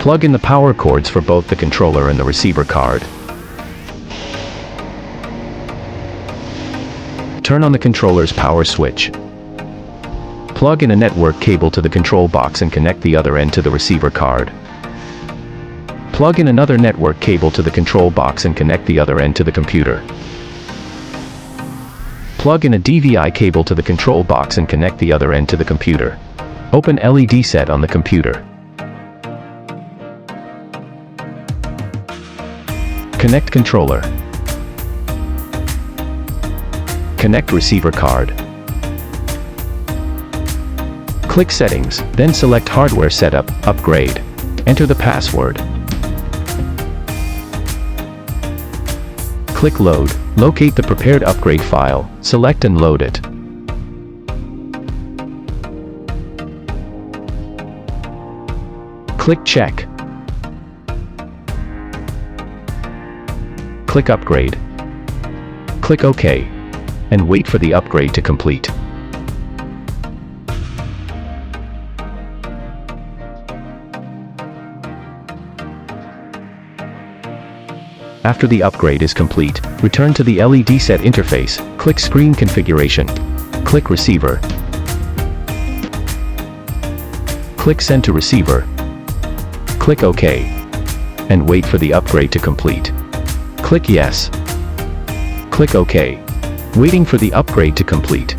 Plug in the power cords for both the controller and the receiver card. Turn on the controller's power switch. Plug in a network cable to the control box and connect the other end to the receiver card. Plug in another network cable to the control box and connect the other end to the computer. Plug in a DVI cable to the control box and connect the other end to the computer. Open LED set on the computer. Connect controller. Connect receiver card. Click Settings, then select Hardware Setup, Upgrade. Enter the password. Click Load, locate the prepared upgrade file, select and load it. Click Check. Click Upgrade. Click OK. And wait for the upgrade to complete. After the upgrade is complete, return to the LED set interface, click Screen Configuration. Click Receiver. Click Send to Receiver. Click OK. And wait for the upgrade to complete. Click Yes. Click OK. Waiting for the upgrade to complete.